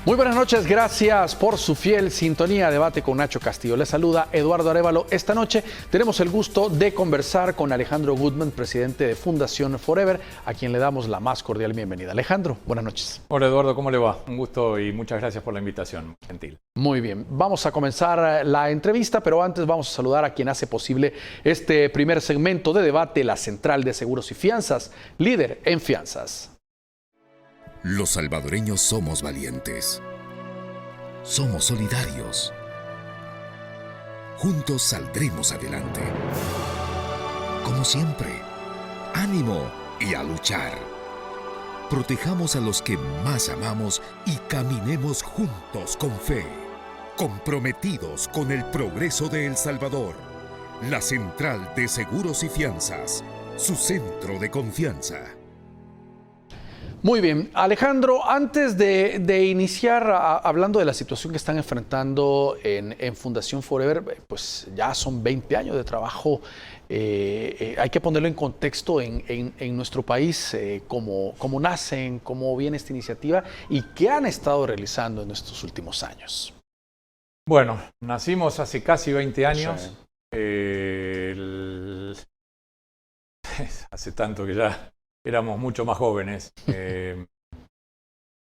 Muy buenas noches, gracias por su fiel sintonía. Debate con Nacho Castillo. Les saluda Eduardo Arévalo. Esta noche tenemos el gusto de conversar con Alejandro Gutman, presidente de Fundación Forever, a quien le damos la más cordial bienvenida. Alejandro, buenas noches. Hola Eduardo, ¿cómo le va? Un gusto y muchas gracias por la invitación, muy gentil. Muy bien, vamos a comenzar la entrevista, pero antes vamos a saludar a quien hace posible este primer segmento de debate, la Central de Seguros y Fianzas, líder en fianzas. Los salvadoreños somos valientes. Somos solidarios. Juntos saldremos adelante. Como siempre, ánimo y a luchar. Protejamos a los que más amamos y caminemos juntos con fe. Comprometidos con el progreso de El Salvador. La Central de Seguros y Fianzas, su centro de confianza. Muy bien, Alejandro, antes de iniciar hablando de la situación que están enfrentando en Fundación Forever, pues ya son 20 años de trabajo. Hay que ponerlo en contexto en nuestro país, cómo nacen, cómo viene esta iniciativa y qué han estado realizando en estos últimos años. Bueno, nacimos hace casi 20 años. Sí. Hace tanto que ya éramos mucho más jóvenes.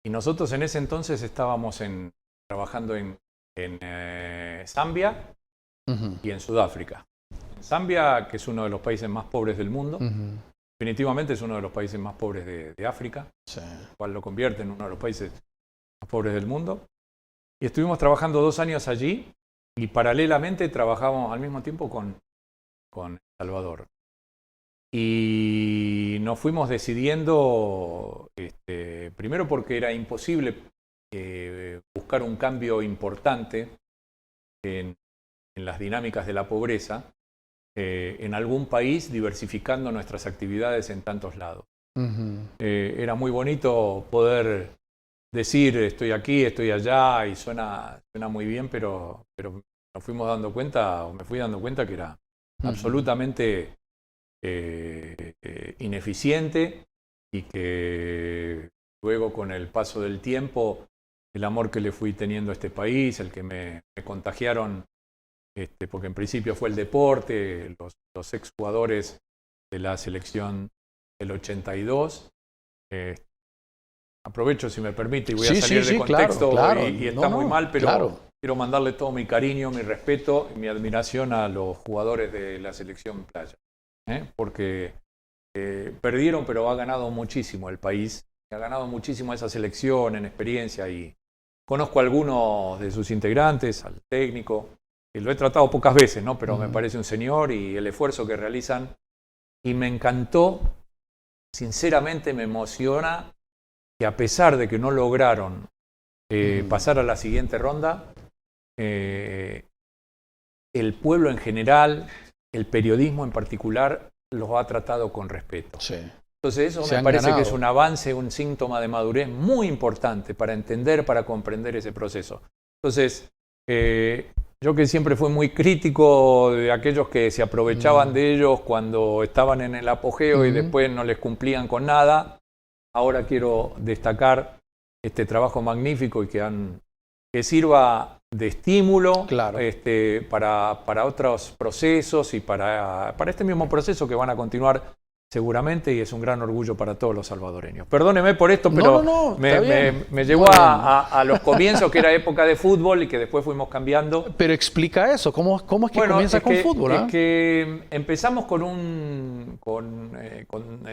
Y nosotros en ese entonces estábamos trabajando en Zambia y en Sudáfrica. Zambia, que es uno de los países más pobres del mundo, definitivamente es uno de los países más pobres de África, Sí. lo cual lo convierte en uno de los países más pobres del mundo. Y estuvimos trabajando 2 años allí y paralelamente trabajábamos al mismo tiempo con El Salvador. Y nos fuimos decidiendo, primero porque era imposible buscar un cambio importante en las dinámicas de la pobreza en algún país diversificando nuestras actividades en tantos lados. Era muy bonito poder decir estoy aquí, estoy allá y suena muy bien, pero nos fuimos dando cuenta, o me fui dando cuenta que era absolutamente ineficiente y que luego con el paso del tiempo el amor que le fui teniendo a este país, el que me contagiaron, porque en principio fue el deporte, los exjugadores de la selección del 82. Aprovecho, si me permite, y voy a salir de contexto, claro. y está muy mal, pero claro. Quiero mandarle todo mi cariño, mi respeto y mi admiración a los jugadores de la selección playa. Porque perdieron, pero ha ganado muchísimo el país, ha ganado muchísimo esa selección en experiencia y conozco a algunos de sus integrantes, al técnico, que lo he tratado pocas veces, ¿no? Pero me parece un señor y el esfuerzo que realizan y me encantó, sinceramente me emociona que a pesar de que no lograron pasar a la siguiente ronda, el pueblo en general, el periodismo en particular, los ha tratado con respeto. Sí. Entonces eso me parece que es un avance, un síntoma de madurez muy importante para entender, para comprender ese proceso. Entonces, yo que siempre fui muy crítico de aquellos que se aprovechaban de ellos cuando estaban en el apogeo y después no les cumplían con nada, ahora quiero destacar este trabajo magnífico y que sirva de estímulo, Claro. para otros procesos y para este mismo proceso que van a continuar seguramente, y es un gran orgullo para todos los salvadoreños. Perdóneme por esto, pero me llevó a los comienzos, que era época de fútbol y que después fuimos cambiando. Pero explica eso, ¿cómo es que comienza con fútbol? Es que empezamos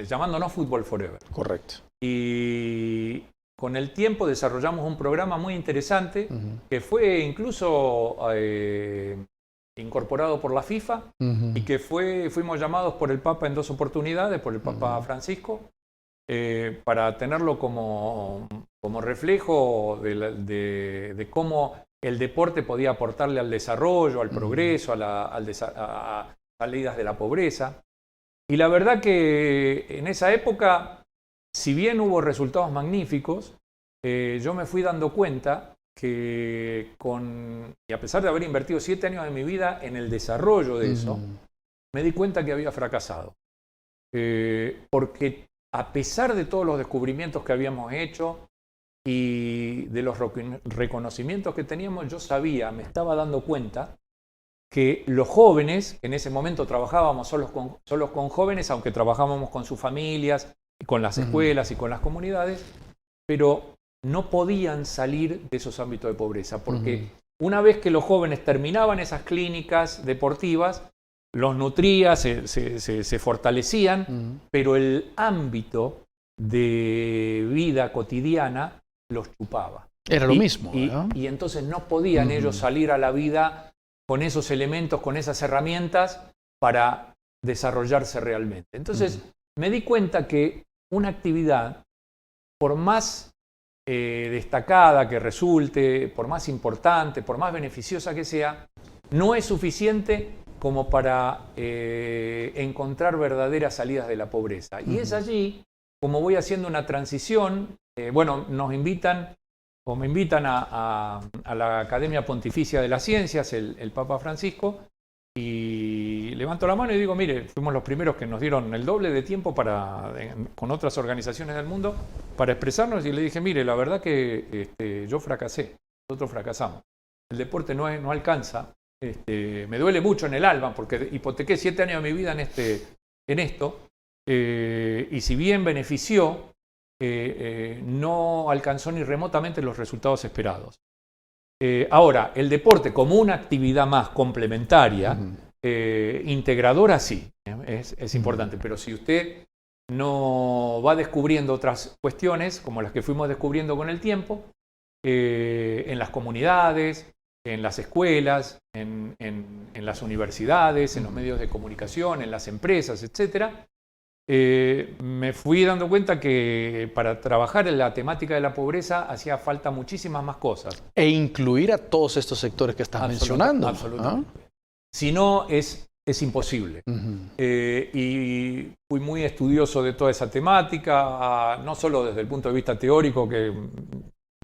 llamándonos Fútbol Forever. Correcto. Y con el tiempo desarrollamos un programa muy interesante que fue incluso incorporado por la FIFA y que fuimos llamados por el Papa en 2 oportunidades, por el Papa Francisco, para tenerlo como reflejo de cómo el deporte podía aportarle al desarrollo, al progreso, a salidas de la pobreza. Y la verdad que en esa época, si bien hubo resultados magníficos, yo me fui dando cuenta que y a pesar de haber invertido 7 años de mi vida en el desarrollo de eso, me di cuenta que había fracasado. Porque a pesar de todos los descubrimientos que habíamos hecho y de los reconocimientos que teníamos, yo sabía, me estaba dando cuenta que los jóvenes, que en ese momento trabajábamos solos con jóvenes, aunque trabajábamos con sus familias, con las escuelas y con las comunidades, pero no podían salir de esos ámbitos de pobreza, porque una vez que los jóvenes terminaban esas clínicas deportivas, los nutría, se fortalecían, pero el ámbito de vida cotidiana los chupaba. Era lo mismo, ¿verdad? Y entonces no podían ellos salir a la vida con esos elementos, con esas herramientas para desarrollarse realmente. Entonces me di cuenta que una actividad, por más destacada que resulte, por más importante, por más beneficiosa que sea, no es suficiente como para encontrar verdaderas salidas de la pobreza. Y es allí como voy haciendo una transición. Bueno, nos invitan o me invitan a la Academia Pontificia de las Ciencias, el Papa Francisco, y levanto la mano y digo, mire, fuimos los primeros que nos dieron el doble de tiempo con otras organizaciones del mundo para expresarnos, y le dije, mire, la verdad que yo fracasé, nosotros fracasamos. El deporte no alcanza, me duele mucho en el alma porque hipotequé 7 años de mi vida en esto, y si bien benefició, no alcanzó ni remotamente los resultados esperados. Ahora, el deporte como una actividad más complementaria, integradora, sí, es importante, pero si usted no va descubriendo otras cuestiones, como las que fuimos descubriendo con el tiempo, en las comunidades, en las escuelas, en las universidades, en los medios de comunicación, en las empresas, etcétera, me fui dando cuenta que para trabajar en la temática de la pobreza hacía falta muchísimas más cosas. E incluir a todos estos sectores que estás mencionando. Absolutamente. Si no, es imposible. Y fui muy estudioso de toda esa temática, no solo desde el punto de vista teórico, que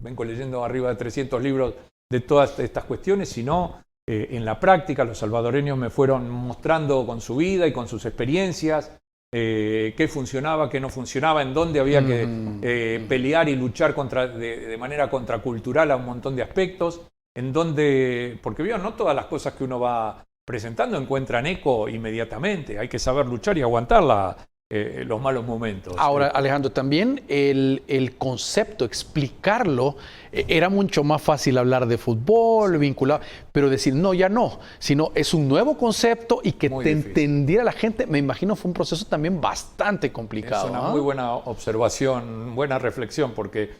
vengo leyendo arriba de 300 libros de todas estas cuestiones, sino en la práctica. Los salvadoreños me fueron mostrando con su vida y con sus experiencias qué funcionaba, qué no funcionaba, en dónde había que pelear y luchar de manera contracultural a un montón de aspectos, en donde, porque veo, no todas las cosas que uno va presentando encuentran eco inmediatamente, hay que saber luchar y aguantar los malos momentos. Ahora, Alejandro, también el concepto, explicarlo, era mucho más fácil hablar de fútbol, vinculado, pero decir no, ya no, sino es un nuevo concepto y que te entendiera la gente, me imagino fue un proceso también bastante complicado. Es una muy buena observación, buena reflexión, porque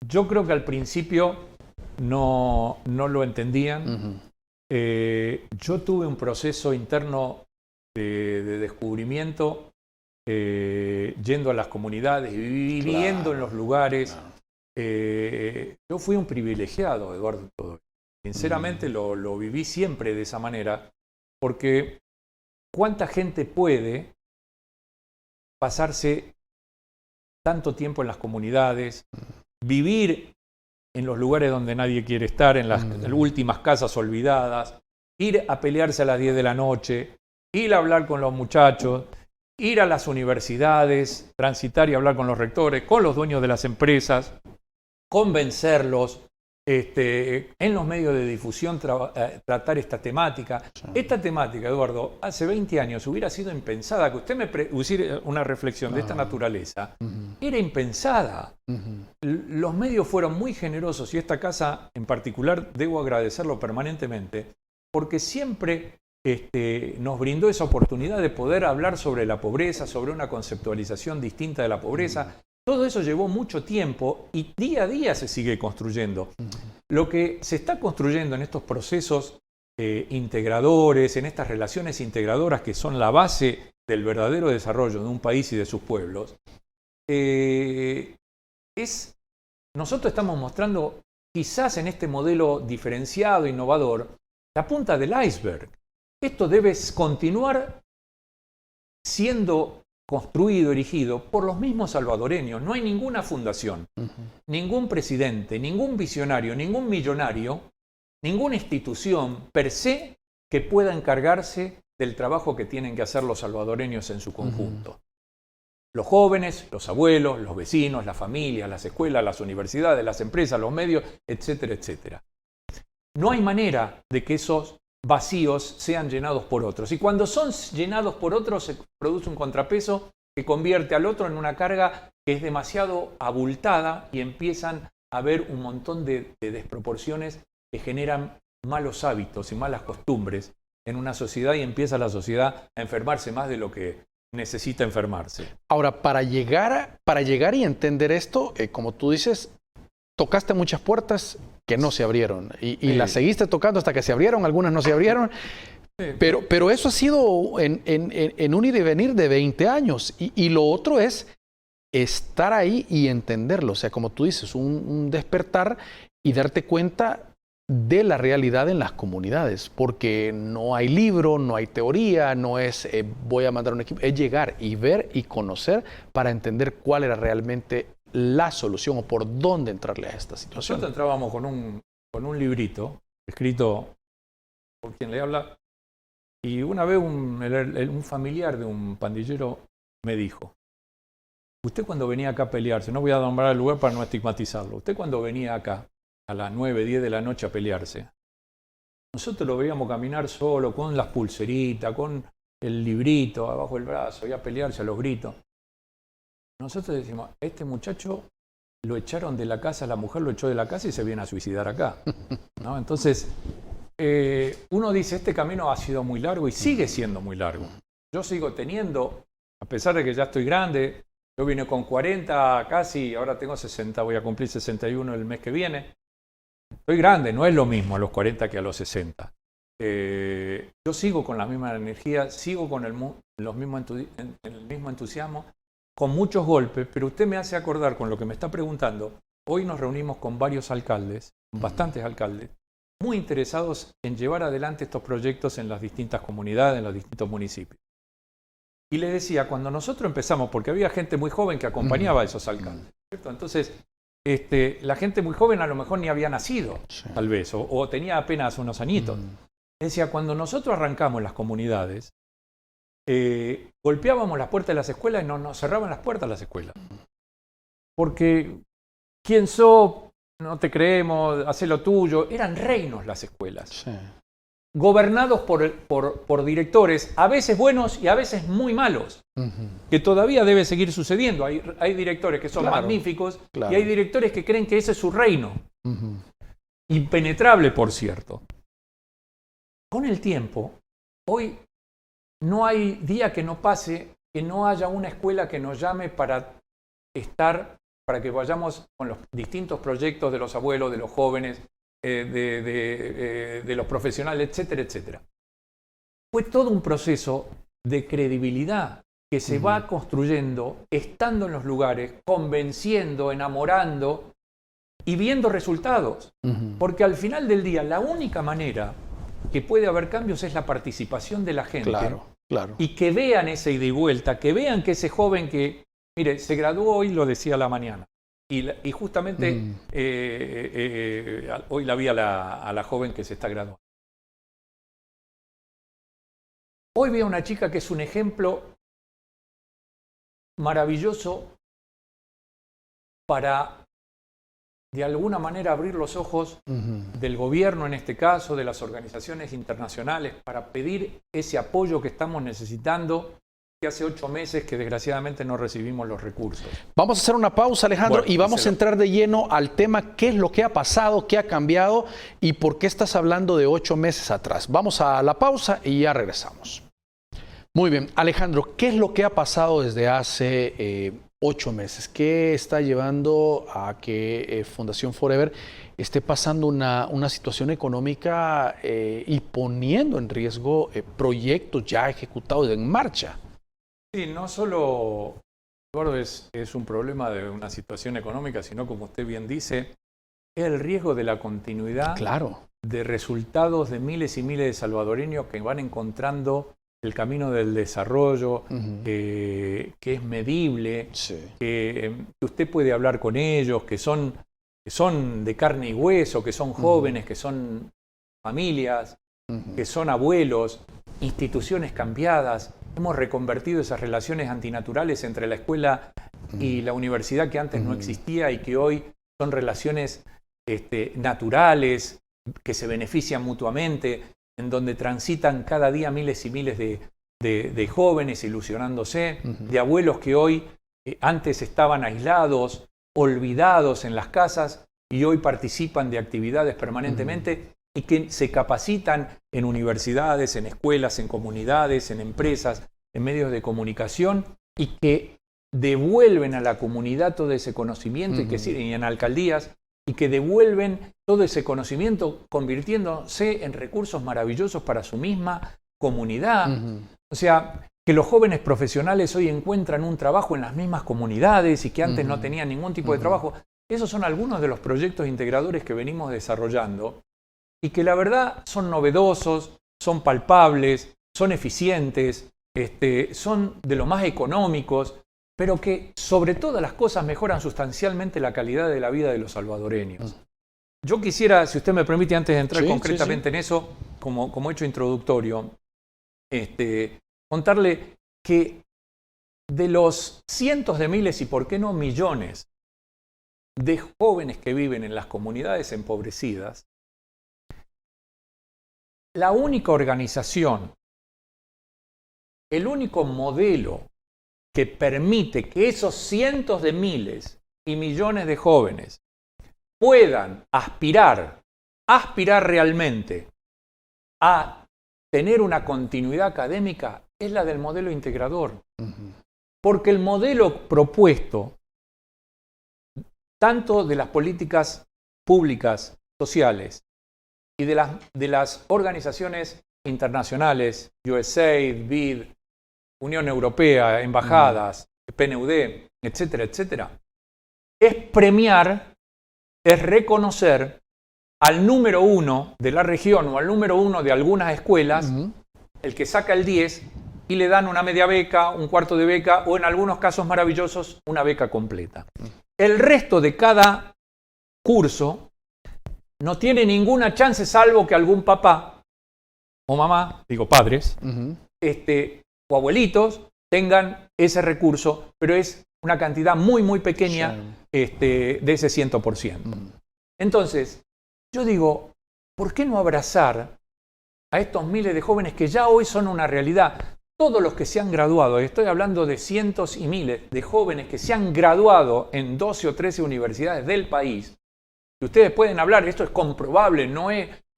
yo creo que al principio no lo entendían. Yo tuve un proceso interno de descubrimiento, yendo a las comunidades y viviendo en los lugares. Yo fui un privilegiado, Eduardo, todo. Sinceramente lo viví siempre de esa manera, porque ¿cuánta gente puede pasarse tanto tiempo en las comunidades, vivir en los lugares donde nadie quiere estar, en las últimas casas olvidadas, ir a pelearse a las 10 de la noche, ir a hablar con los muchachos, ir a las universidades, transitar y hablar con los rectores, con los dueños de las empresas, convencerlos, en los medios de difusión tratar esta temática? Esta temática, Eduardo, hace 20 años hubiera sido impensada. Que usted me pusiera una reflexión de esta naturaleza, era impensada. Los medios fueron muy generosos, y esta casa en particular debo agradecerlo permanentemente, porque siempre nos brindó esa oportunidad de poder hablar sobre la pobreza, sobre una conceptualización distinta de la pobreza. Todo eso llevó mucho tiempo y día a día se sigue construyendo. Lo que se está construyendo en estos procesos integradores, en estas relaciones integradoras que son la base del verdadero desarrollo de un país y de sus pueblos, nosotros estamos mostrando, quizás en este modelo diferenciado, innovador, la punta del iceberg. Esto debe continuar siendo construido, erigido por los mismos salvadoreños. No hay ninguna fundación, ningún presidente, ningún visionario, ningún millonario, ninguna institución per se que pueda encargarse del trabajo que tienen que hacer los salvadoreños en su conjunto. los jóvenes, los abuelos, los vecinos, las familias, las escuelas, las universidades, las empresas, los medios, etcétera, etcétera. No hay manera de que esos vacíos sean llenados por otros. Y cuando son llenados por otros se produce un contrapeso que convierte al otro en una carga que es demasiado abultada y empiezan a haber un montón de desproporciones que generan malos hábitos y malas costumbres en una sociedad y empieza la sociedad a enfermarse más de lo que necesita enfermarse. Ahora, para llegar y entender esto, como tú dices, tocaste muchas puertas que no se abrieron y las seguiste tocando hasta que se abrieron, algunas no se abrieron, pero eso ha sido en un ir y venir de 20 años y lo otro es estar ahí y entenderlo, o sea, como tú dices, un despertar y darte cuenta de la realidad en las comunidades, porque no hay libro, no hay teoría, no es voy a mandar un equipo, es llegar y ver y conocer para entender cuál era realmente la solución o por dónde entrarle a esta situación. Nosotros entrábamos con un librito escrito por quien le habla y una vez un familiar de un pandillero me dijo: usted cuando venía acá a pelearse, no voy a nombrar el lugar para no estigmatizarlo, usted cuando venía acá a las 9, 10 de la noche a pelearse, nosotros lo veíamos caminar solo, con las pulseritas, con el librito abajo del brazo, y a pelearse a los gritos. Nosotros decimos, este muchacho lo echaron de la casa, la mujer lo echó de la casa y se viene a suicidar acá, ¿no? Entonces, uno dice, este camino ha sido muy largo y sigue siendo muy largo. Yo sigo teniendo, a pesar de que ya estoy grande, yo vine con 40 casi, ahora tengo 60, voy a cumplir 61 el mes que viene. Estoy grande, no es lo mismo a los 40 que a los 60. Yo sigo con la misma energía, sigo con el mismo entusiasmo, con muchos golpes, pero usted me hace acordar con lo que me está preguntando. Hoy nos reunimos con varios alcaldes, bastantes alcaldes, muy interesados en llevar adelante estos proyectos en las distintas comunidades, en los distintos municipios. Y les decía, cuando nosotros empezamos, porque había gente muy joven que acompañaba a esos alcaldes, ¿cierto? Entonces, la gente muy joven a lo mejor ni había nacido, tal vez, o tenía apenas unos añitos. Decía, cuando nosotros arrancamos las comunidades, golpeábamos las puertas de las escuelas y nos cerraban las puertas de las escuelas. Porque, ¿quién sos? No te creemos, hacé lo tuyo. Eran reinos las escuelas. Sí. Gobernados por directores, a veces buenos y a veces muy malos, que todavía debe seguir sucediendo. Hay directores que son magníficos y hay directores que creen que ese es su reino. Impenetrable, por cierto. Con el tiempo, hoy no hay día que no pase que no haya una escuela que nos llame para que vayamos con los distintos proyectos de los abuelos, de los jóvenes, de los profesionales, etcétera, etcétera. Fue todo un proceso de credibilidad que se va construyendo estando en los lugares, convenciendo, enamorando y viendo resultados. Porque al final del día la única manera que puede haber cambios es la participación de la gente. Claro. Y que vean esa ida y vuelta, que vean que ese joven que, mire, se graduó hoy, lo decía a la mañana. Y justamente hoy la vi a la joven que se está graduando. Hoy vi a una chica que es un ejemplo maravilloso para, de alguna manera, abrir los ojos del gobierno, en este caso, de las organizaciones internacionales, para pedir ese apoyo que estamos necesitando, que hace 8 meses que desgraciadamente no recibimos los recursos. Vamos a hacer una pausa, Alejandro, y vamos a entrar de lleno al tema, qué es lo que ha pasado, qué ha cambiado y por qué estás hablando de 8 meses atrás. Vamos a la pausa y ya regresamos. Muy bien, Alejandro, ¿qué es lo que ha pasado desde hace 8 meses? ¿Qué está llevando a que Fundación Forever esté pasando una situación económica y poniendo en riesgo proyectos ya ejecutados en marcha? Sí, no solo, Eduardo, es un problema de una situación económica, sino, como usted bien dice, es el riesgo de la continuidad de resultados de miles y miles de salvadoreños que van encontrando el camino del desarrollo, que es medible, que usted puede hablar con ellos, que son de carne y hueso, que son jóvenes, que son familias, que son abuelos, instituciones cambiadas, hemos reconvertido esas relaciones antinaturales entre la escuela y la universidad que antes no existía y que hoy son relaciones naturales, que se benefician mutuamente, en donde transitan cada día miles y miles de jóvenes ilusionándose, de abuelos que hoy antes estaban aislados, olvidados en las casas y hoy participan de actividades permanentemente y que se capacitan en universidades, en escuelas, en comunidades, en empresas, en medios de comunicación y que devuelven a la comunidad todo ese conocimiento y en alcaldías y que devuelven todo ese conocimiento convirtiéndose en recursos maravillosos para su misma comunidad. O sea, que los jóvenes profesionales hoy encuentran un trabajo en las mismas comunidades y que antes no tenían ningún tipo de trabajo. Esos son algunos de los proyectos integradores que venimos desarrollando y que la verdad son novedosos, son palpables, son eficientes, son de lo más económicos, pero que sobre todas las cosas mejoran sustancialmente la calidad de la vida de los salvadoreños. Yo quisiera, si usted me permite, antes de entrar concretamente en eso, como hecho introductorio, contarle que de los cientos de miles y por qué no millones de jóvenes que viven en las comunidades empobrecidas, la única organización, el único modelo que permite que esos cientos de miles y millones de jóvenes puedan aspirar realmente a tener una continuidad académica es la del modelo integrador. Porque el modelo propuesto, tanto de las políticas públicas, sociales, y de las organizaciones internacionales, USAID, BID, Unión Europea, embajadas, PNUD, etcétera, etcétera, es premiar, es reconocer al número uno de la región o al número uno de algunas escuelas, el que saca el 10 y le dan una media beca, un cuarto de beca o en algunos casos maravillosos una beca completa. El resto de cada curso no tiene ninguna chance salvo que algún papá o mamá, digo padres, o abuelitos tengan ese recurso, pero es una cantidad muy, muy pequeña de ese 100%. Entonces, yo digo, ¿por qué no abrazar a estos miles de jóvenes que ya hoy son una realidad? Todos los que se han graduado, estoy hablando de cientos y miles de jóvenes que se han graduado en 12 o 13 universidades del país, que ustedes pueden hablar, esto es comprobable, no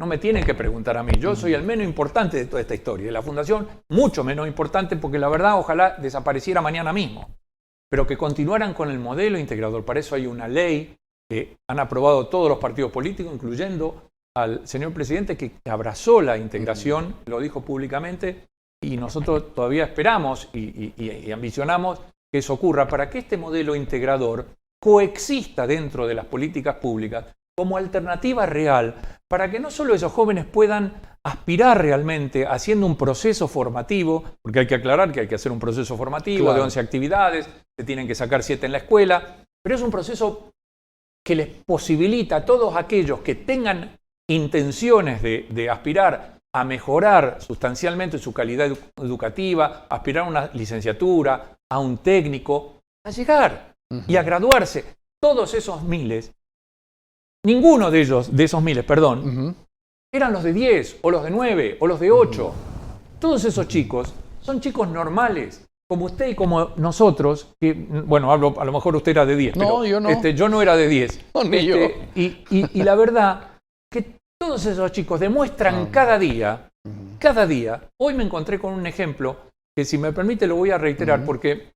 me tienen que preguntar a mí, yo soy el menos importante de toda esta historia, de la fundación mucho menos importante porque la verdad ojalá desapareciera mañana mismo, pero que continuaran con el modelo integrador. Para eso hay una ley que han aprobado todos los partidos políticos, incluyendo al señor presidente que abrazó la integración, lo dijo públicamente, y nosotros todavía esperamos y ambicionamos que eso ocurra para que este modelo integrador coexista dentro de las políticas públicas como alternativa real para que no solo esos jóvenes puedan aspirar realmente haciendo un proceso formativo, porque hay que aclarar que hay que hacer un proceso formativo de 11 actividades, se tienen que sacar 7 en la escuela, pero es un proceso que les posibilita a todos aquellos que tengan intenciones de aspirar a mejorar sustancialmente su calidad educativa, aspirar a una licenciatura, a un técnico, a llegar y a graduarse. Todos esos miles, ninguno de ellos, de esos miles, perdón, eran los de 10, o los de 9, o los de 8. Todos esos chicos son chicos normales, como usted y como nosotros, que, bueno, hablo, a lo mejor usted era de 10, no, pero yo no. Yo no era de 10. No, ni yo. Y la verdad que todos esos chicos demuestran cada día, hoy me encontré con un ejemplo que si me permite lo voy a reiterar porque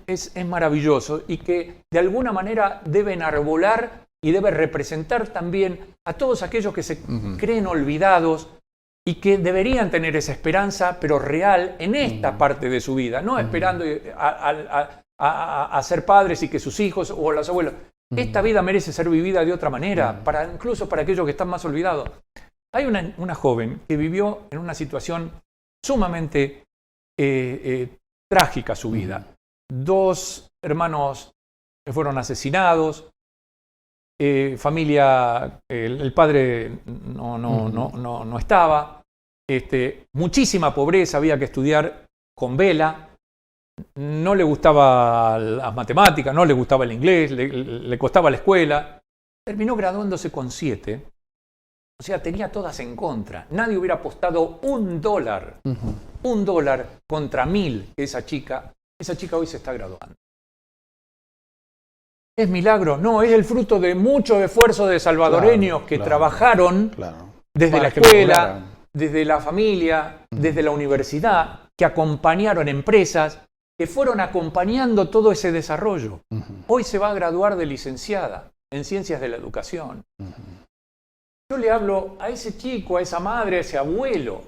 es maravilloso y que de alguna manera debe enarbolar y debe representar también a todos aquellos que se creen olvidados y que deberían tener esa esperanza, pero real, en esta parte de su vida, no esperando a ser padres y que sus hijos o los abuelos. Esta vida merece ser vivida de otra manera, incluso para aquellos que están más olvidados. Hay una joven que vivió en una situación sumamente trágica su vida. 2 hermanos fueron asesinados, familia, el padre no estaba, muchísima pobreza, había que estudiar con vela, no le gustaba las matemáticas, no le gustaba el inglés, le costaba la escuela. Terminó graduándose con 7. O sea, tenía todas en contra. Nadie hubiera apostado $1. $1 contra 1000 que esa chica hoy se está graduando. ¿Es milagro? No, es el fruto de mucho esfuerzo de salvadoreños que trabajaron desde la escuela, desde la familia, desde la universidad, que acompañaron empresas, que fueron acompañando todo ese desarrollo. Hoy se va a graduar de licenciada en Ciencias de la Educación. Yo le hablo a ese chico, a esa madre, a ese abuelo,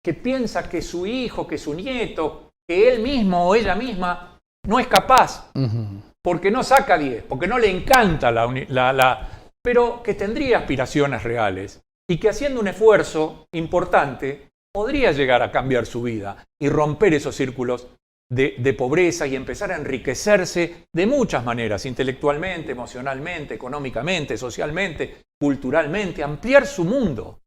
que piensa que su hijo, que su nieto, que él mismo o ella misma no es capaz, porque no saca 10, porque no le encanta pero que tendría aspiraciones reales y que haciendo un esfuerzo importante podría llegar a cambiar su vida y romper esos círculos de pobreza y empezar a enriquecerse de muchas maneras, intelectualmente, emocionalmente, económicamente, socialmente, culturalmente, ampliar su mundo.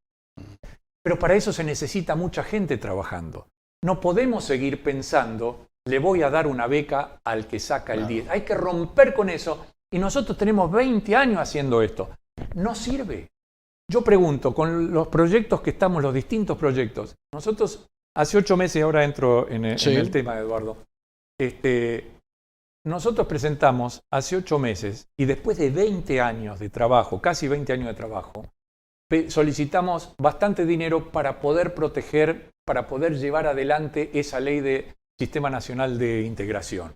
Pero para eso se necesita mucha gente trabajando. No podemos seguir pensando, le voy a dar una beca al que saca el 10. Hay que romper con eso. Y nosotros tenemos 20 años haciendo esto. No sirve. Yo pregunto, con los proyectos que estamos, los distintos proyectos, nosotros hace 8 meses, ahora entro en el tema, Eduardo, nosotros presentamos hace 8 meses y después de 20 años de trabajo, casi 20 años de trabajo, solicitamos bastante dinero para poder proteger, para poder llevar adelante esa ley de Sistema Nacional de Integración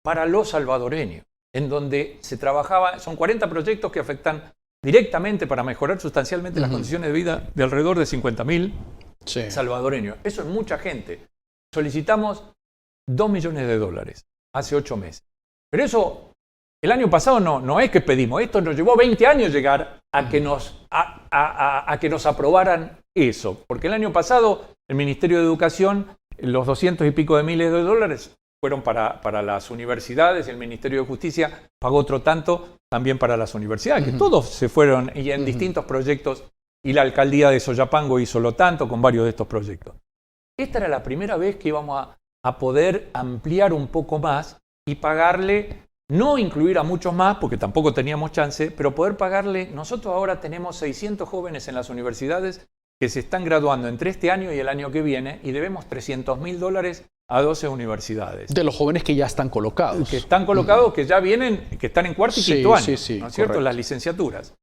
para los salvadoreños, en donde se trabajaba, son 40 proyectos que afectan directamente para mejorar sustancialmente las condiciones de vida de alrededor de 50.000 salvadoreños. Eso es mucha gente. Solicitamos $2 millones hace 8 meses. Pero eso, el año pasado no es que pedimos, esto nos llevó 20 años llegar a que nos aprobaran eso. Porque el año pasado el Ministerio de Educación, los 200 y pico de miles de dólares fueron para las universidades, el Ministerio de Justicia pagó otro tanto también para las universidades, que todos se fueron y en distintos proyectos, y la alcaldía de Soyapango hizo lo tanto con varios de estos proyectos. Esta era la primera vez que íbamos a poder ampliar un poco más y pagarle, no incluir a muchos más, porque tampoco teníamos chance, pero poder pagarle. Nosotros ahora tenemos 600 jóvenes en las universidades que se están graduando entre este año y el año que viene, y debemos $300.000 a 12 universidades. De los jóvenes que ya están colocados. Que están colocados, que ya vienen, que están en cuarto y quinto año, ¿no es cierto? Correcto. Las licenciaturas.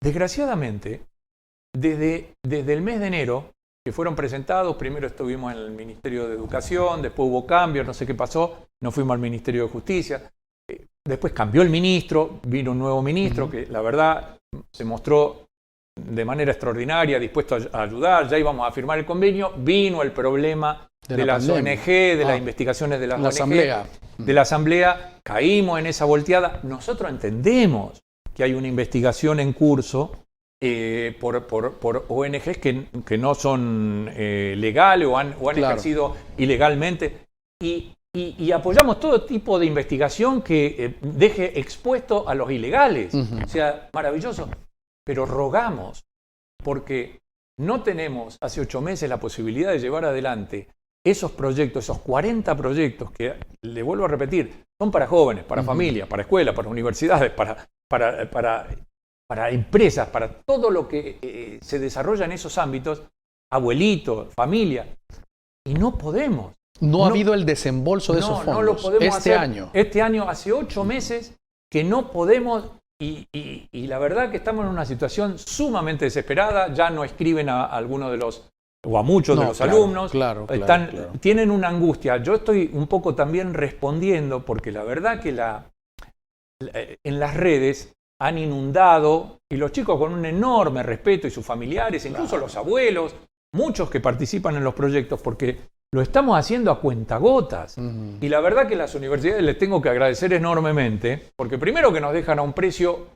Desgraciadamente, desde el mes de enero, que fueron presentados, primero estuvimos en el Ministerio de Educación, después hubo cambios, no sé qué pasó, nos fuimos al Ministerio de Justicia, después cambió el ministro, vino un nuevo ministro que la verdad se mostró de manera extraordinaria, dispuesto a ayudar, ya íbamos a firmar el convenio, vino el problema de las ONG, de las investigaciones de las ONG, de la asamblea, caímos en esa volteada. Nosotros entendemos que hay una investigación en curso por ONGs que no son legales o han ejercido ilegalmente, y apoyamos todo tipo de investigación que deje expuesto a los ilegales. O sea, maravilloso. Pero rogamos, porque no tenemos hace 8 meses la posibilidad de llevar adelante esos proyectos, esos 40 proyectos que, le vuelvo a repetir, son para jóvenes, para familias, para escuelas, para universidades, para empresas, para todo lo que se desarrolla en esos ámbitos, abuelitos, familia, y no podemos. No ha habido el desembolso de esos fondos. No lo podemos este hacer. año. Este año, hace 8 meses que no podemos. Y la verdad que estamos en una situación sumamente desesperada. Ya no escriben a algunos de los, o a muchos de los alumnos. Tienen una angustia. Yo estoy un poco también respondiendo, porque la verdad que en las redes han inundado, y los chicos con un enorme respeto, y sus familiares, incluso los abuelos, muchos que participan en los proyectos, porque lo estamos haciendo a cuentagotas. Y la verdad que las universidades les tengo que agradecer enormemente, porque primero que nos dejan a un precio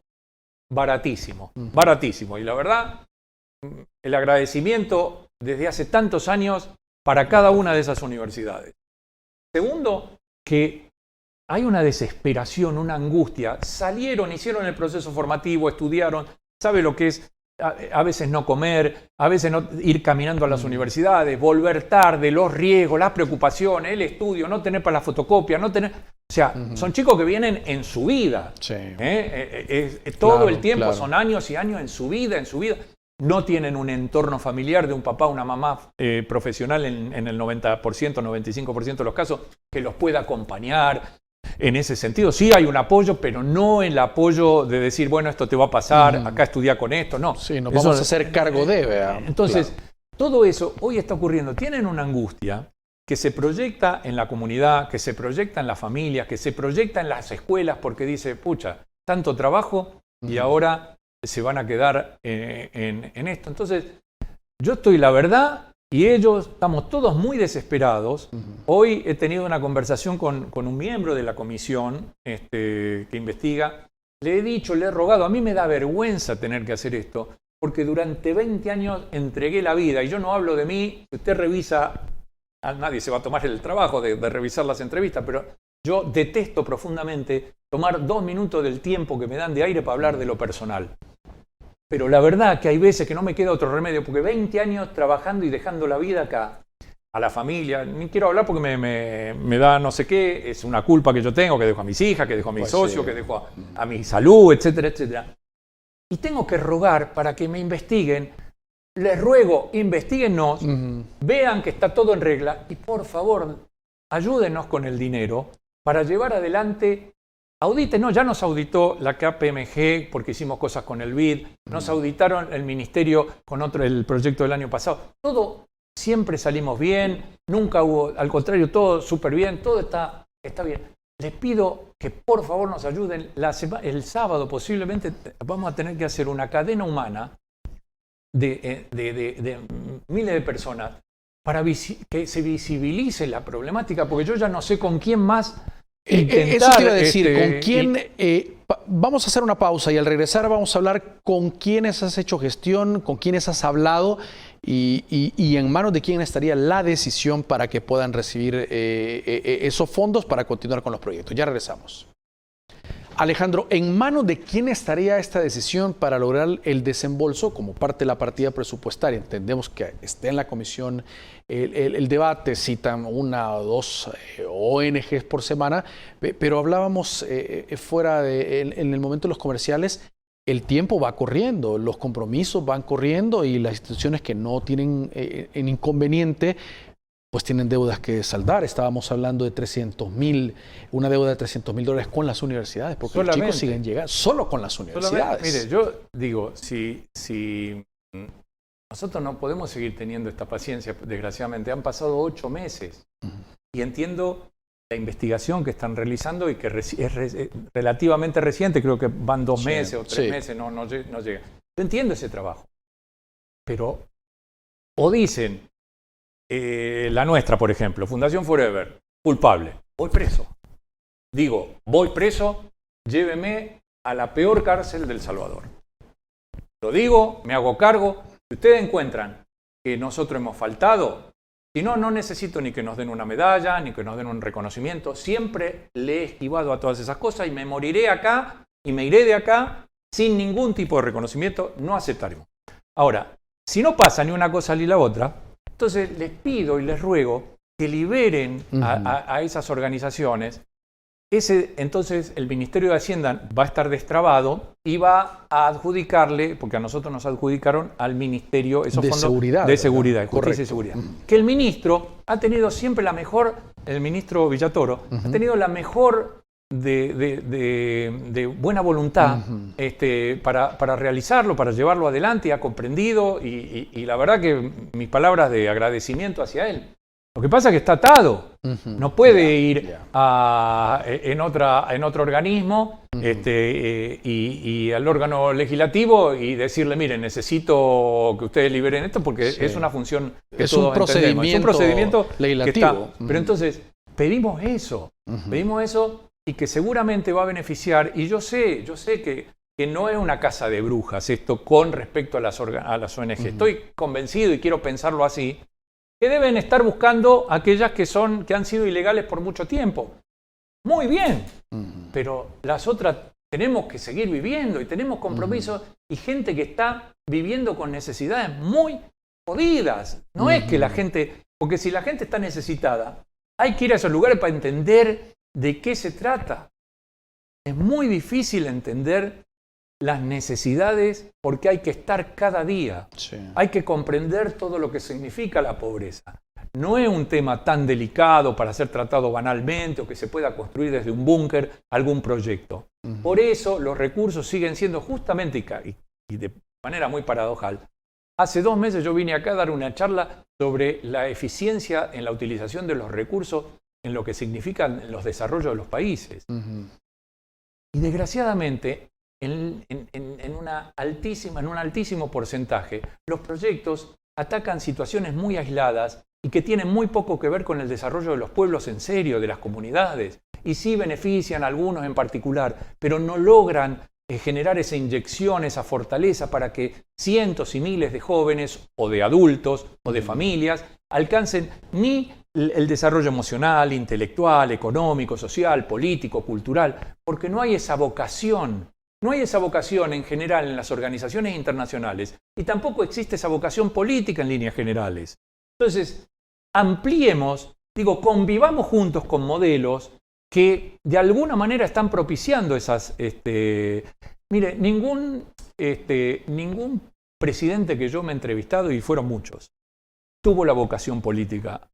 baratísimo, baratísimo. Y la verdad, el agradecimiento desde hace tantos años para cada una de esas universidades. Segundo, que hay una desesperación, una angustia. Salieron, hicieron el proceso formativo, estudiaron, sabe lo que es a veces no comer, a veces no ir caminando a las universidades, volver tarde, los riesgos, las preocupaciones, el estudio, no tener para la fotocopia, no tener... O sea, son chicos que vienen en su vida. Sí. Todo Claro, el tiempo, claro. son años y años en su vida, en su vida. No tienen un entorno familiar de un papá o una mamá profesional en el 90%, 95% de los casos, que los pueda acompañar. En ese sentido, sí hay un apoyo, pero no el apoyo de decir, bueno, esto te va a pasar, acá estudia con esto, no. Sí, nos Eso- vamos a hacer cargo de, ¿verdad? Entonces, Claro. todo eso hoy está ocurriendo. Tienen una angustia que se proyecta en la comunidad, que se proyecta en las familias, que se proyecta en las escuelas, porque dice, pucha, tanto trabajo y ahora se van a quedar en esto. Entonces, yo estoy, la verdad, y ellos, estamos todos muy desesperados. Hoy he tenido una conversación con un miembro de la comisión que investiga. Le he dicho, le he rogado, a mí me da vergüenza tener que hacer esto, porque durante 20 años entregué la vida, y yo no hablo de mí, si usted revisa, nadie se va a tomar el trabajo de revisar las entrevistas, pero yo detesto profundamente tomar 2 minutos del tiempo que me dan de aire para hablar de lo personal. Pero la verdad que hay veces que no me queda otro remedio, porque 20 años trabajando y dejando la vida acá, a la familia, ni quiero hablar porque me da no sé qué, es una culpa que yo tengo, que dejo a mis hijas, que dejo a mis Pues socios, sí. que dejo a mi salud, etcétera, etcétera. Y tengo que rogar para que me investiguen. Les ruego, investiguennos, vean que está todo en regla y por favor, ayúdenos con el dinero para llevar adelante. Audítenos, ya nos auditó la KPMG porque hicimos cosas con el BID, nos auditaron el ministerio con el proyecto del año pasado. Todo, siempre salimos bien, nunca hubo, al contrario, todo súper bien, todo está bien. Les pido que por favor nos ayuden. El sábado posiblemente vamos a tener que hacer una cadena humana de miles de personas para que se visibilice la problemática, porque yo ya no sé con quién más intentar. Eso te iba a decir, ¿con quién? Vamos a hacer una pausa y al regresar vamos a hablar con quiénes has hecho gestión, con quiénes has hablado y en manos de quién estaría la decisión para que puedan recibir esos fondos para continuar con los proyectos. Ya regresamos. Alejandro, ¿en manos de quién estaría esta decisión para lograr el desembolso como parte de la partida presupuestaria? Entendemos que esté en la comisión el debate, citan 1 o 2 ONGs por semana, pero hablábamos fuera en el momento de los comerciales, el tiempo va corriendo, los compromisos van corriendo y las instituciones que no tienen en inconveniente pues tienen deudas que saldar. Estábamos hablando de 300,000, una deuda de $300,000 con las universidades, porque los chicos siguen llegando solo con las universidades. Mire, yo digo, si nosotros no podemos seguir teniendo esta paciencia, desgraciadamente, han pasado 8 meses y entiendo la investigación que están realizando y que es relativamente reciente, creo que van 2 meses o 3 meses, no llega. Yo entiendo ese trabajo, pero o dicen, la nuestra, por ejemplo, Fundación Forever, culpable, voy preso. Digo, voy preso, lléveme a la peor cárcel del Salvador. Lo digo, me hago cargo. Si ustedes encuentran que nosotros hemos faltado, si no, no necesito ni que nos den una medalla, ni que nos den un reconocimiento. Siempre le he esquivado a todas esas cosas y me moriré acá y me iré de acá sin ningún tipo de reconocimiento. No aceptaremos. Ahora, si no pasa ni una cosa ni la otra, entonces les pido y les ruego que liberen a esas organizaciones. Entonces el Ministerio de Hacienda va a estar destrabado y va a adjudicarle, porque a nosotros nos adjudicaron al Ministerio esos fondos de seguridad, justicia y seguridad. Que el ministro ha tenido siempre el ministro Villatoro, ha tenido la mejor de buena voluntad para realizarlo, para llevarlo adelante, y ha comprendido y la verdad que mis palabras de agradecimiento hacia él. Lo que pasa es que está atado, no puede ir en otro organismo y al órgano legislativo y decirle, miren, necesito que ustedes liberen esto porque es una función que es un procedimiento legislativo. Pero entonces pedimos eso y que seguramente va a beneficiar, y yo sé que no es una casa de brujas esto con respecto a las ONG. Estoy convencido y quiero pensarlo así, que deben estar buscando aquellas que han sido ilegales por mucho tiempo. Muy bien, pero las otras tenemos que seguir viviendo y tenemos compromisos y gente que está viviendo con necesidades muy jodidas. No es que la gente, porque si la gente está necesitada, hay que ir a esos lugares para entender de qué se trata. Es muy difícil entender las necesidades porque hay que estar cada día. Sí. Hay que comprender todo lo que significa la pobreza. No es un tema tan delicado para ser tratado banalmente o que se pueda construir desde un búnker algún proyecto. Por eso los recursos siguen siendo justamente, y de manera muy paradojal, hace 2 meses yo vine acá a dar una charla sobre la eficiencia en la utilización de los recursos en lo que significan los desarrollos de los países. Y desgraciadamente, en un altísimo porcentaje, los proyectos atacan situaciones muy aisladas y que tienen muy poco que ver con el desarrollo de los pueblos en serio, de las comunidades. Y sí benefician a algunos en particular, pero no logran generar esa inyección, esa fortaleza para que cientos y miles de jóvenes o de adultos o de familias alcancen ni el desarrollo emocional, intelectual, económico, social, político, cultural, porque no hay esa vocación. No hay esa vocación en general en las organizaciones internacionales y tampoco existe esa vocación política en líneas generales. Entonces, ampliemos, convivamos juntos con modelos que de alguna manera están propiciando esas... Mire, ningún presidente que yo me he entrevistado, y fueron muchos, tuvo la vocación política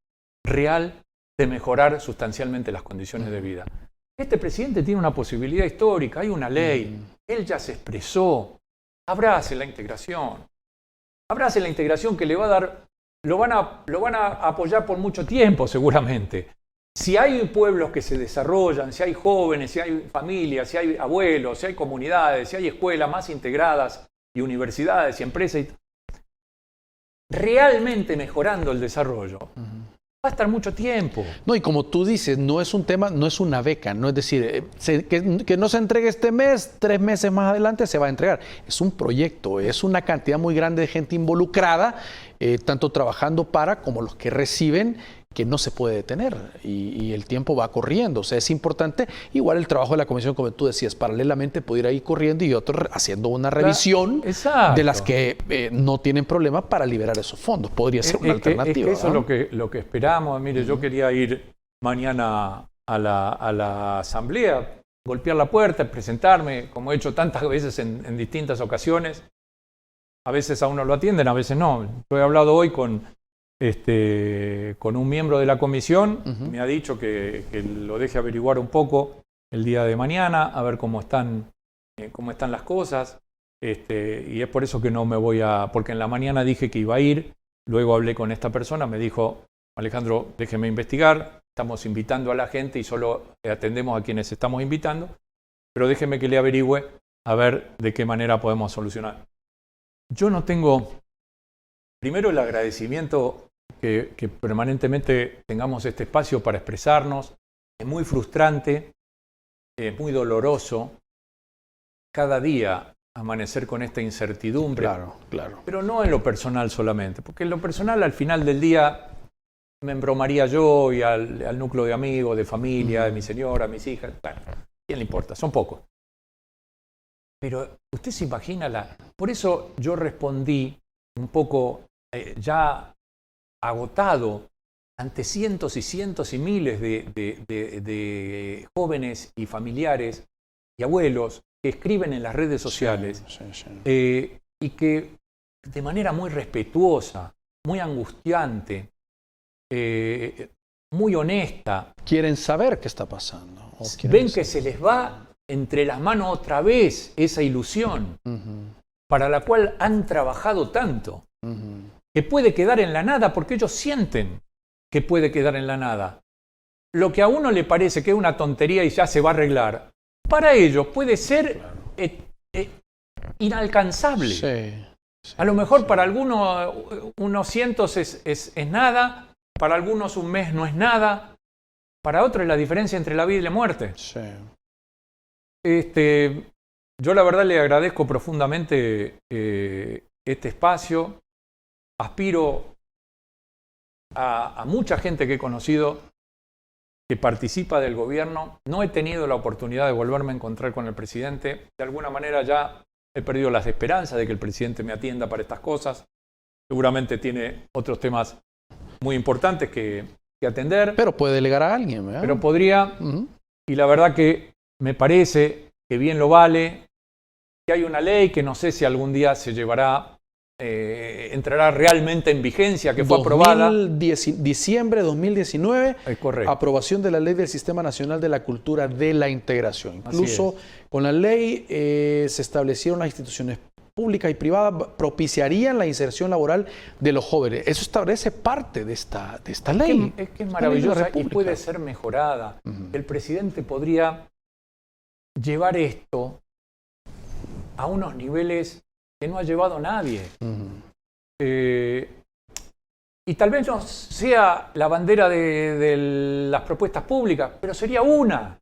real de mejorar sustancialmente las condiciones de vida. Este presidente tiene una posibilidad histórica, hay una ley, él ya se expresó. Abrace la integración. Abrace la integración que le va a dar, lo van a apoyar por mucho tiempo seguramente. Si hay pueblos que se desarrollan, si hay jóvenes, si hay familias, si hay abuelos, si hay comunidades, si hay escuelas más integradas y universidades y empresas, realmente mejorando el desarrollo, va a estar mucho tiempo. No, y como tú dices, no es un tema, no es una beca, no es decir, que no se entregue este mes, 3 meses más adelante se va a entregar. Es un proyecto, es una cantidad muy grande de gente involucrada, tanto trabajando para como los que reciben, que no se puede detener y el tiempo va corriendo. O sea, es importante, igual el trabajo de la comisión, como tú decías, paralelamente pudiera ir corriendo y otros haciendo una revisión de las que no tienen problema para liberar esos fondos. Podría ser una alternativa. Eso es lo que esperamos. Mire, yo quería ir mañana a la asamblea, golpear la puerta, presentarme, como he hecho tantas veces en distintas ocasiones. A veces a uno lo atienden, a veces no. Yo he hablado hoy con un miembro de la comisión, me ha dicho que lo deje averiguar un poco el día de mañana, a ver cómo están las cosas, y es por eso que no me voy porque en la mañana dije que iba a ir, luego hablé con esta persona, me dijo, Alejandro, déjeme investigar, estamos invitando a la gente y solo atendemos a quienes estamos invitando, pero déjeme que le averigüe a ver de qué manera podemos solucionar. Yo no tengo, primero el agradecimiento que permanentemente tengamos este espacio para expresarnos. Es muy frustrante, es muy doloroso cada día amanecer con esta incertidumbre. Claro. Pero no en lo personal solamente, porque en lo personal al final del día me embromaría yo y al núcleo de amigos, de familia, de mi señora, mis hijas. Bueno, ¿quién le importa? Son pocos. Pero usted se imagina Por eso yo respondí un poco ya agotado ante cientos y cientos y miles de jóvenes y familiares y abuelos que escriben en las redes sociales y que de manera muy respetuosa, muy angustiante, muy honesta, quieren saber qué está pasando. Ven que se les va entre las manos otra vez esa ilusión para la cual han trabajado tanto. Que puede quedar en la nada porque ellos sienten que puede quedar en la nada. Lo que a uno le parece que es una tontería y ya se va a arreglar, para ellos puede ser inalcanzable. A lo mejor para algunos unos cientos es nada, para algunos un mes no es nada, para otros es la diferencia entre la vida y la muerte. Yo la verdad le agradezco profundamente este espacio. Aspiro a mucha gente que he conocido que participa del gobierno. No he tenido la oportunidad de volverme a encontrar con el presidente. De alguna manera ya he perdido las esperanzas de que el presidente me atienda para estas cosas. Seguramente tiene otros temas muy importantes que atender. Pero puede delegar a alguien, ¿verdad? Pero podría, y la verdad que me parece que bien lo vale, que hay una ley que no sé si algún día se llevará, entrará realmente en vigencia, que fue aprobada. Diciembre de 2019, Correcto. aprobación de la Ley del Sistema Nacional de la Cultura de la Integración. Incluso con la ley se establecieron las instituciones públicas y privadas propiciarían la inserción laboral de los jóvenes. Eso establece parte de esta ley. Es que es maravillosa y puede ser mejorada. El presidente podría llevar esto a unos niveles que no ha llevado nadie. Y tal vez no sea la bandera de las propuestas públicas, pero sería una.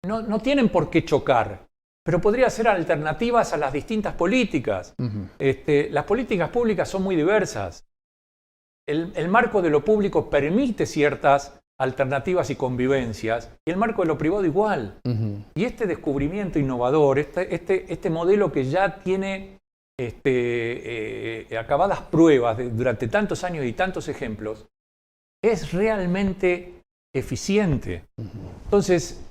No tienen por qué chocar, pero podría ser alternativas a las distintas políticas. Las políticas públicas son muy diversas. El marco de lo público permite ciertas alternativas y convivencias, y el marco de lo privado igual. Y este descubrimiento innovador, este modelo que ya tiene acabadas pruebas durante tantos años y tantos ejemplos, es realmente eficiente. Entonces,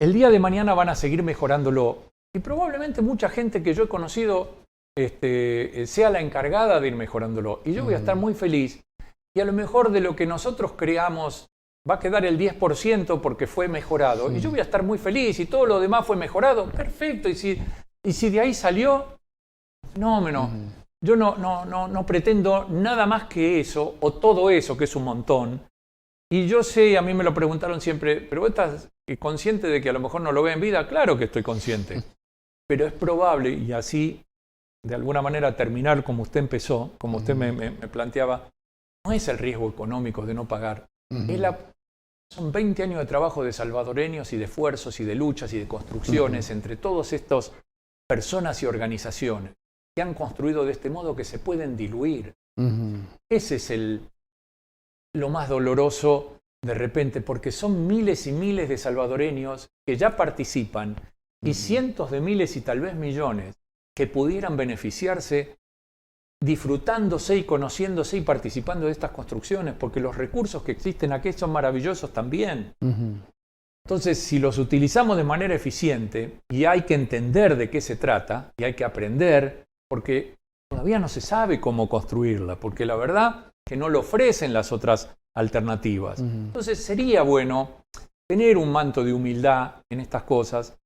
el día de mañana van a seguir mejorándolo, y probablemente mucha gente que yo he conocido sea la encargada de ir mejorándolo, y yo voy a estar muy feliz. Y a lo mejor de lo que nosotros creamos va a quedar el 10% porque fue mejorado. Y yo voy a estar muy feliz. Y todo lo demás fue mejorado. Perfecto. Y si de ahí salió, fenómeno. Yo no pretendo nada más que eso, o todo eso, que es un montón. Y yo sé, a mí me lo preguntaron siempre, ¿pero vos estás consciente de que a lo mejor no lo ve en vida? Claro que estoy consciente. Pero es probable, y así, de alguna manera, terminar como usted empezó, como usted me planteaba. No es el riesgo económico de no pagar. Son 20 años de trabajo de salvadoreños y de esfuerzos y de luchas y de construcciones entre todas estas personas y organizaciones que han construido de este modo que se pueden diluir. Ese es lo más doloroso de repente, porque son miles y miles de salvadoreños que ya participan y cientos de miles y tal vez millones que pudieran beneficiarse disfrutándose y conociéndose y participando de estas construcciones, porque los recursos que existen aquí son maravillosos también. Entonces, si los utilizamos de manera eficiente, y hay que entender de qué se trata, y hay que aprender, porque todavía no se sabe cómo construirla, porque la verdad que no lo ofrecen las otras alternativas. Entonces, sería bueno tener un manto de humildad en estas cosas,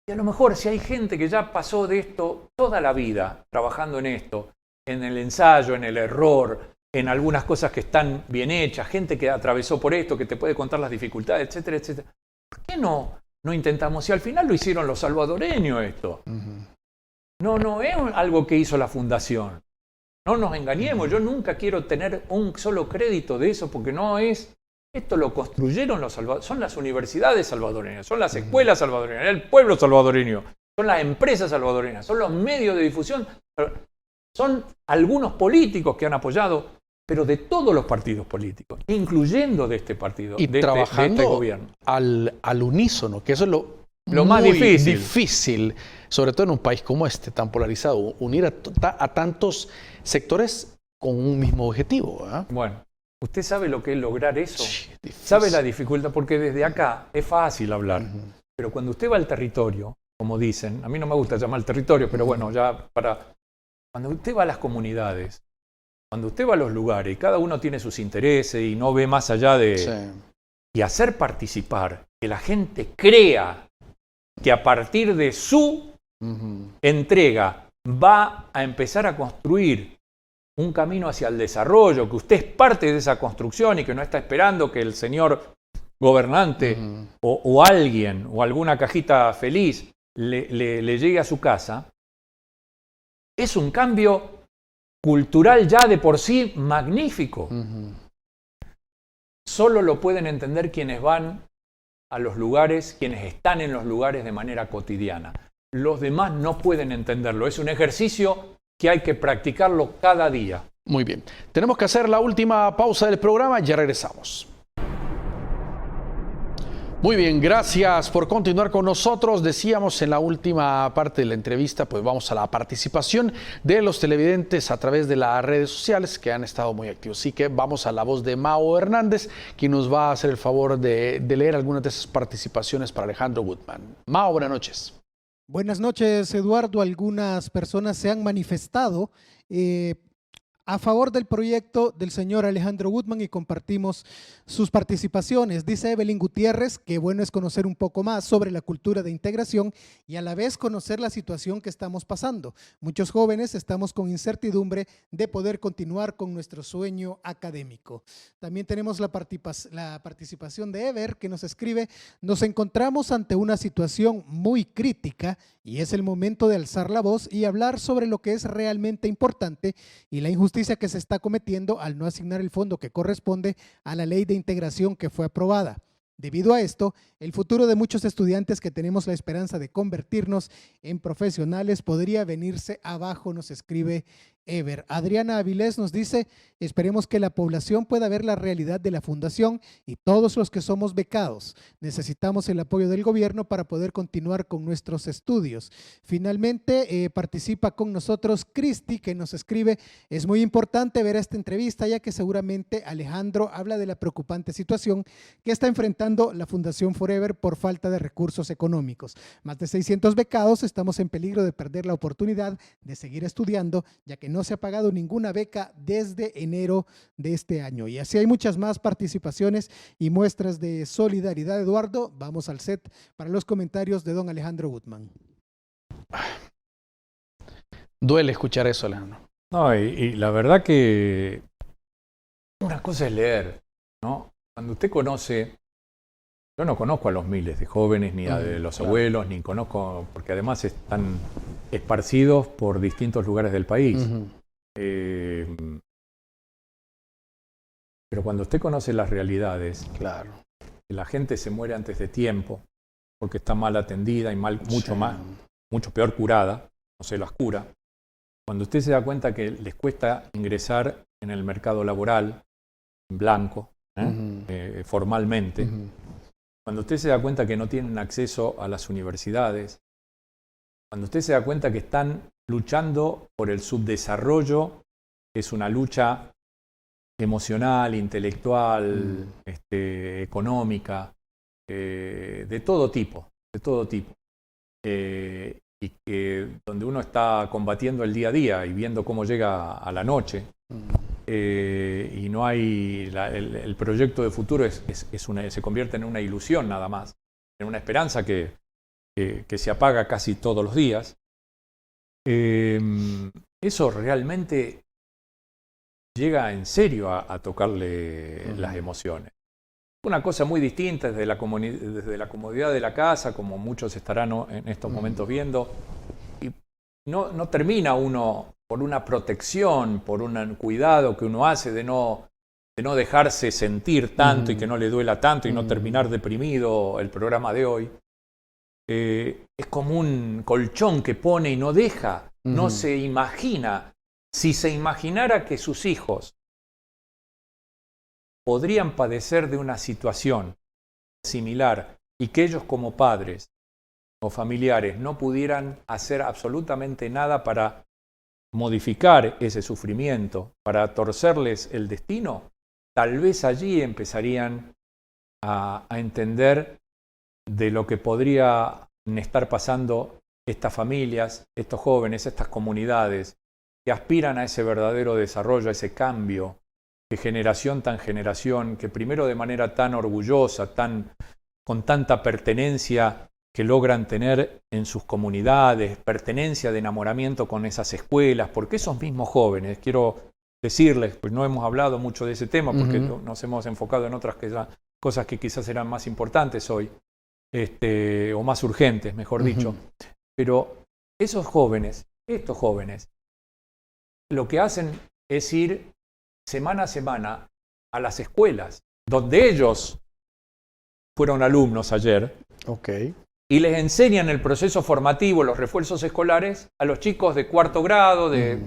y a lo mejor si hay gente que ya pasó de esto toda la vida, trabajando en esto, en el ensayo, en el error, en algunas cosas que están bien hechas, gente que atravesó por esto, que te puede contar las dificultades, etcétera, etcétera. ¿Por qué no intentamos? Si al final lo hicieron los salvadoreños esto. No es algo que hizo la fundación. No nos engañemos, yo nunca quiero tener un solo crédito de eso, porque no es... Esto lo construyeron los salvadoreños, son las universidades salvadoreñas, son las escuelas salvadoreñas, el pueblo salvadoreño, son las empresas salvadoreñas, son los medios de difusión... Son algunos políticos que han apoyado, pero de todos los partidos políticos, incluyendo de este partido, y de trabajando este gobierno. Al unísono, que eso es lo más difícil, sobre todo en un país como este, tan polarizado, unir a tantos sectores con un mismo objetivo. Bueno, ¿usted sabe lo que es lograr eso? Sí, ¿Sabe la dificultad? Porque desde acá es fácil hablar, pero cuando usted va al territorio, como dicen, a mí no me gusta llamar territorio, pero bueno, ya para... Cuando usted va a las comunidades, cuando usted va a los lugares, y cada uno tiene sus intereses y no ve más allá de... Sí. Y hacer participar, que la gente crea que a partir de su entrega va a empezar a construir un camino hacia el desarrollo, que usted es parte de esa construcción y que no está esperando que el señor gobernante o alguien o alguna cajita feliz le llegue a su casa. Es un cambio cultural ya de por sí magnífico. Solo lo pueden entender quienes van a los lugares, quienes están en los lugares de manera cotidiana. Los demás no pueden entenderlo. Es un ejercicio que hay que practicarlo cada día. Muy bien. Tenemos que hacer la última pausa del programa. Ya regresamos. Muy bien, gracias por continuar con nosotros. Decíamos en la última parte de la entrevista, pues vamos a la participación de los televidentes a través de las redes sociales que han estado muy activos. Así que vamos a la voz de Mao Hernández, quien nos va a hacer el favor de leer algunas de esas participaciones para Alejandro Gutman. Mao, buenas noches. Buenas noches, Eduardo. Algunas personas se han manifestado a favor del proyecto del señor Alejandro Gutman y compartimos sus participaciones. Dice Evelyn Gutiérrez que bueno es conocer un poco más sobre la cultura de integración y a la vez conocer la situación que estamos pasando. Muchos jóvenes estamos con incertidumbre de poder continuar con nuestro sueño académico. También tenemos la participación de Ever, que nos escribe: nos encontramos ante una situación muy crítica y es el momento de alzar la voz y hablar sobre lo que es realmente importante y la injusticia que se está cometiendo al no asignar el fondo que corresponde a la ley de integración que fue aprobada. Debido a esto, el futuro de muchos estudiantes que tenemos la esperanza de convertirnos en profesionales podría venirse abajo, nos escribe Ever. Adriana Avilés nos dice: esperemos que la población pueda ver la realidad de la fundación y todos los que somos becados. Necesitamos el apoyo del gobierno para poder continuar con nuestros estudios. Finalmente, participa con nosotros Cristi, que nos escribe: es muy importante ver esta entrevista, ya que seguramente Alejandro habla de la preocupante situación que está enfrentando la Fundación Forever por falta de recursos económicos. Más de 600 becados estamos en peligro de perder la oportunidad de seguir estudiando, ya que no se ha pagado ninguna beca desde enero de este año. Y así hay muchas más participaciones y muestras de solidaridad. Eduardo, vamos al set para los comentarios de don Alejandro Gutman. Duele escuchar eso, Alejandro. No, y la verdad que una cosa es leer, ¿no? Cuando usted conoce, yo no conozco a los miles de jóvenes, ni a de los abuelos, ni conozco, porque además están esparcidos por distintos lugares del país. Pero cuando usted conoce las realidades, Claro. que la gente se muere antes de tiempo, porque está mal atendida y mucho peor curada, no se las cura. Cuando usted se da cuenta que les cuesta ingresar en el mercado laboral, en blanco, formalmente, cuando usted se da cuenta que no tienen acceso a las universidades, cuando usted se da cuenta que están luchando por el subdesarrollo, que es una lucha emocional, intelectual, económica, de todo tipo, y que donde uno está combatiendo el día a día y viendo cómo llega a la noche, y no hay el proyecto de futuro se convierte en una ilusión nada más, en una esperanza que se apaga casi todos los días. Eso realmente llega en serio a tocarle las emociones. Una cosa muy distinta desde la comodidad de la casa, como muchos estarán en estos momentos viendo, y no termina uno por una protección, por un cuidado que uno hace de no dejarse sentir tanto y que no le duela tanto y no terminar deprimido el programa de hoy. Es como un colchón que pone y no deja, no se imagina. Si se imaginara que sus hijos podrían padecer de una situación similar y que ellos como padres o familiares no pudieran hacer absolutamente nada para modificar ese sufrimiento, para torcerles el destino, tal vez allí empezarían a entender de lo que podrían estar pasando estas familias, estos jóvenes, estas comunidades que aspiran a ese verdadero desarrollo, a ese cambio, que generación tras generación, que primero de manera tan orgullosa, con tanta pertenencia que logran tener en sus comunidades, pertenencia de enamoramiento con esas escuelas, porque esos mismos jóvenes, quiero decirles, pues no hemos hablado mucho de ese tema porque nos hemos enfocado en otras cosas que quizás eran más importantes hoy, o más urgentes, mejor dicho, pero estos jóvenes, lo que hacen es ir semana a semana a las escuelas, donde ellos fueron alumnos ayer, y les enseñan el proceso formativo, los refuerzos escolares, a los chicos de cuarto grado, de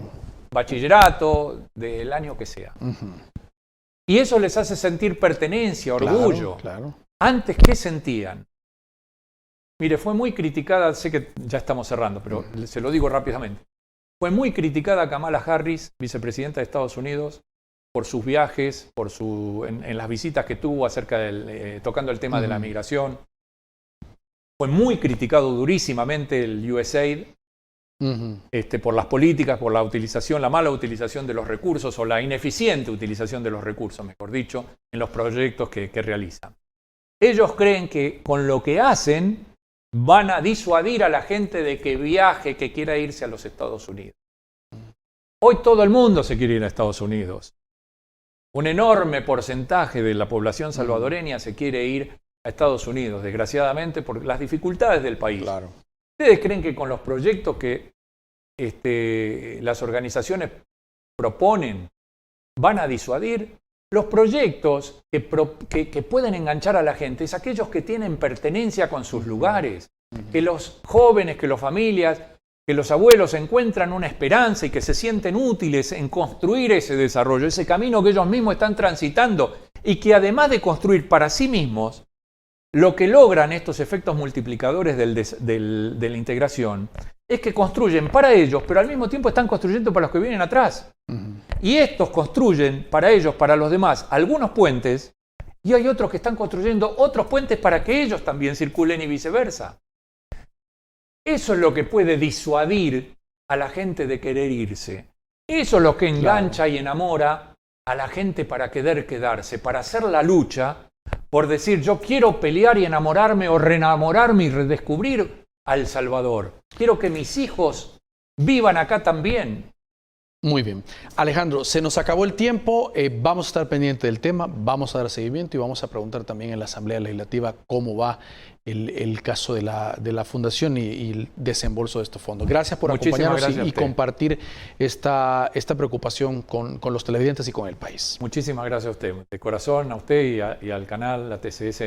bachillerato, del año que sea. Y eso les hace sentir pertenencia, orgullo. Claro. Antes, ¿qué sentían? Mire, fue muy criticada, sé que ya estamos cerrando, pero se lo digo rápidamente. Fue muy criticada Kamala Harris, vicepresidenta de Estados Unidos, por sus viajes, en las visitas que tuvo tocando el tema de la migración. Fue muy criticado durísimamente el USAID por las políticas, por la mala utilización de los recursos o la ineficiente utilización de los recursos, mejor dicho, en los proyectos que realizan. Ellos creen que con lo que hacen van a disuadir a la gente de que viaje, que quiera irse a los Estados Unidos. Hoy todo el mundo se quiere ir a Estados Unidos. Un enorme porcentaje de la población salvadoreña se quiere ir a Estados Unidos, desgraciadamente, por las dificultades del país. Claro. ¿Ustedes creen que con los proyectos que las organizaciones proponen van a disuadir? Los proyectos que pueden enganchar a la gente es aquellos que tienen pertenencia con sus lugares, que los jóvenes, que las familias, que los abuelos encuentran una esperanza y que se sienten útiles en construir ese desarrollo, ese camino que ellos mismos están transitando y que además de construir para sí mismos, lo que logran estos efectos multiplicadores de la integración es que construyen para ellos, pero al mismo tiempo están construyendo para los que vienen atrás. Y estos construyen para ellos, para los demás, algunos puentes, y hay otros que están construyendo otros puentes para que ellos también circulen y viceversa. Eso es lo que puede disuadir a la gente de querer irse. Eso es lo que engancha y enamora a la gente para querer quedarse, para hacer la lucha por decir yo quiero pelear y enamorarme o reenamorarme y redescubrir a El Salvador. Quiero que mis hijos vivan acá también. Muy bien. Alejandro, se nos acabó el tiempo. Vamos a estar pendientes del tema, vamos a dar seguimiento y vamos a preguntar también en la Asamblea Legislativa cómo va el caso de la Fundación y el desembolso de estos fondos. Gracias por acompañarnos y compartir esta preocupación con los televidentes y con el país. Muchísimas gracias a usted, de corazón, a usted y al canal, la TCS,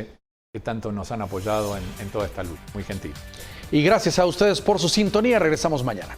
que tanto nos han apoyado en toda esta lucha. Muy gentil. Y gracias a ustedes por su sintonía. Regresamos mañana.